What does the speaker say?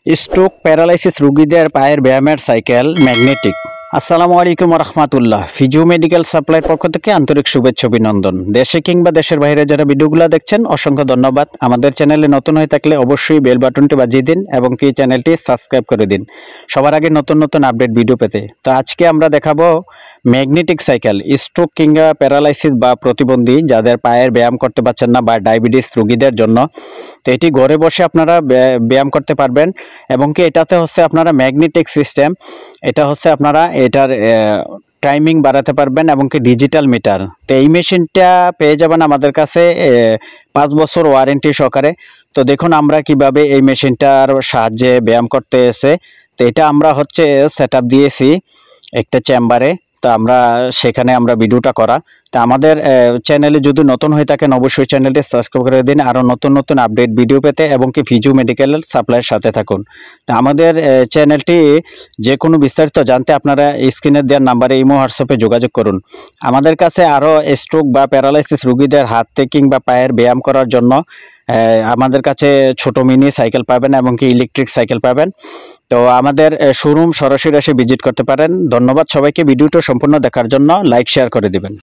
Stroke paralysis রোগীদের পায়ের ব্যায়ামের সাইকেল ম্যাগনেটিক। আসসালামু আলাইকুম রহমতুল্লাহ। ফিজু মেডিকেল সাপ্লাইয়ের পক্ষ থেকে আন্তরিক শুভেচ্ছা অভিনন্দন। দেশে কিংবা দেশের বাইরে যারা ভিডিওগুলো দেখছেন অসংখ্য ধন্যবাদ। আমাদের চ্যানেলে নতুন হয়ে থাকলে অবশ্যই বেল বাটনটি বাজিয়ে দিন এবং কি চ্যানেলটি সাবস্ক্রাইব করে দিন সবার আগে নতুন নতুন আপডেট ভিডিও পেতে। তো আজকে আমরা দেখাবো ম্যাগনেটিক সাইকেল। স্ট্রোক কিংবা প্যারালাইসিস বা প্রতিবন্ধী যাদের পায়ের ব্যায়াম করতে পারছেন না বা ডায়াবেটিস রোগীদের জন্য, তো এটি ঘরে বসে আপনারা ব্যায়াম করতে পারবেন এবং কি এটাতে হচ্ছে আপনারা ম্যাগনেটিক সিস্টেম, এটা হচ্ছে আপনারা এটার টাইমিং বাড়াতে পারবেন এবং কি ডিজিটাল মিটার। তো এই মেশিনটা পেয়ে যাবেন আমাদের কাছে 5 বছর ওয়ারেন্টি সহকারে। তো দেখুন আমরা কিভাবে এই মেশিনটার সাহায্যে ব্যায়াম করতে এসে, তো এটা আমরা হচ্ছে সেট আপ দিয়েছি একটা চেম্বারে। তো আমরা সেখানে আমরা ভিডিওটা করা। তা আমাদের চ্যানেলে যদি নতুন হয়ে থাকেন অবশ্যই চ্যানেলটি সাবস্ক্রাইব করে দিন আরও নতুন নতুন আপডেট ভিডিও পেতে এবং কি ফিজু মেডিকেল সাপ্লাইয়ের সাথে থাকুন। তা আমাদের চ্যানেলটি যে কোনো বিস্তারিত জানতে আপনারা স্ক্রিনে দেওয়ার নাম্বারে ইমো হোয়াটসঅ্যাপে যোগাযোগ করুন। আমাদের কাছে আরও স্ট্রোক বা প্যারালাইসিস রোগীদের হাতে কিংবা পায়ের ব্যায়াম করার জন্য আমাদের কাছে ছোট মিনি সাইকেল পাবেন এবং কি ইলেকট্রিক সাইকেল পাবেন। তো আমাদের শোরুম সরাসরি এসে ভিজিট করতে পারেন। ধন্যবাদ সবাইকে ভিডিওটা সম্পূর্ণ দেখার জন্য। লাইক শেয়ার করে দিবেন।